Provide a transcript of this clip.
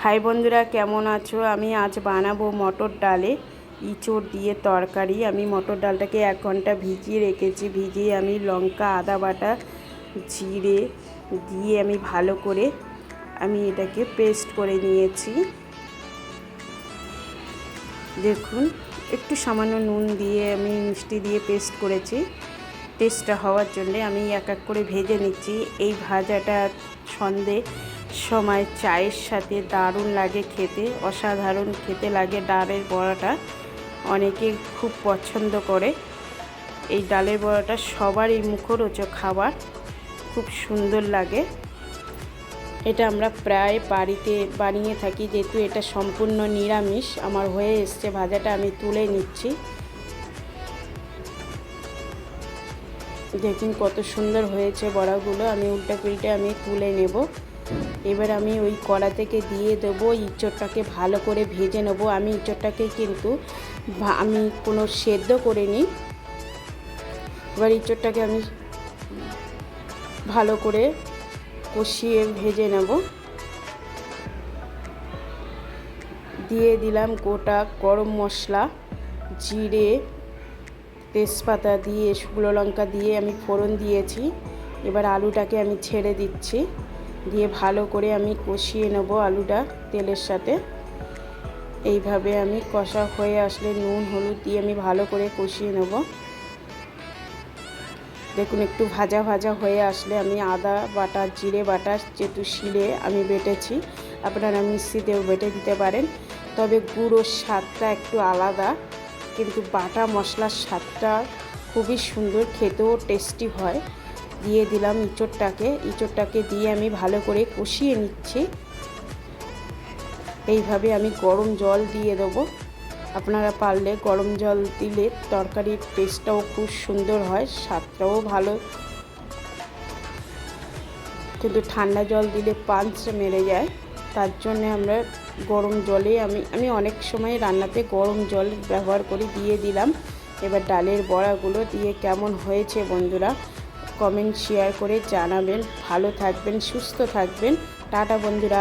High বন্ধুরা, কেমন আছো? আমি আজ বানাবো মটর ডালে ইঁচড় দিয়ে তরকারি। আমি মটর ডালটাকে 1 ঘন্টা ভিজিয়ে রেখেছি। ভিজিয়ে আমি লঙ্কা, আদা বাটা, জিরে দিয়ে আমি ভালো করে এটাকে পেস্ট করে নিয়েছি। দেখুন, একটু সামান্য নুন দিয়ে আমি মিষ্টি দিয়ে পেস্ট করেছি টেস্টটা হওয়ার জন্যে। আমি এক এক করে ভেজে নিচ্ছি। এই ভাজাটা সন্ধে সময় চায়ের সাথে দারুণ লাগে খেতে, অসাধারণ খেতে লাগে। ডালের বড়াটা অনেকে খুব পছন্দ করে। এই ডালের বড়াটা সবারই মুখরোচক খাবার, খুব সুন্দর লাগে। এটা আমরা প্রায় বাড়িতে বানিয়ে থাকি, যেহেতু এটা সম্পূর্ণ নিরামিষ। আমার হয়ে এসছে ভাজাটা, আমি তুলে নিচ্ছি। দেখুন কত সুন্দর হয়েছে বড়াগুলো। আমি উল্টে পিল্টে আমি তুলে নেব। এবার আমি ওই কড়া থেকে দিয়ে দেবো ইঁচড়টাকে ভালো করে ভেজে নেব। আমি ইঁচড়টাকে কিন্তু আমি কোনো সেদ্ধ করে নিই। এবার ইঁচড়টাকে আমি ভালো করে কষিয়ে ভেজে নেব। দিয়ে দিলাম গোটা গরম মশলা, জিরে, তেজপাতা দিয়ে, শুকনো লঙ্কা দিয়ে আমি ফোড়ন দিয়েছি। এবার আলুটাকে আমি ছেড়ে দিচ্ছি, দিয়ে ভালো করে আমি কষিয়ে নেব আলুটা তেলের সাথে। এইভাবে আমি কষা হয়ে আসলে নুন হলুদ দিয়ে আমি ভালো করে কষিয়ে নেব। দেখুন একটু ভাজা ভাজা হয়ে আসলে আমি আদা বাটা, জিরে বাটা, যেহেতু শিলে আমি বেটেছি, আপনারা মিক্সিতেও বেটে দিতে পারেন। তবে গুঁড়োর স্বাদটা একটু আলাদা, কিন্তু বাটা মশলার স্বাদটা খুবই সুন্দর, খেতেও টেস্টি হয়। দিয়ে দিলাম ইঁচড়টাকে দিয়ে আমি ভালো করে কষিয়ে নিচ্ছি। এইভাবে আমি গরম জল দিয়ে দেবো। আপনারা পারলে গরম জল দিলে তরকারির টেস্টটাও খুব সুন্দর হয়, স্বাদটাও ভালো। কিন্তু ঠান্ডা জল দিলে পাঞ্চ মেরে যায়, তার জন্য আমরা গরম জলে আমি অনেক সময় রান্নাতে গরম জল ব্যবহার করি। দিয়ে দিলাম। এবার ডালের বড়াগুলো দিয়ে কেমন হয়েছে বন্ধুরা কমেন্ট শেয়ার করে জানাবেন। ভালো থাকবেন, সুস্থ থাকবেন। টাটা বন্ধুরা।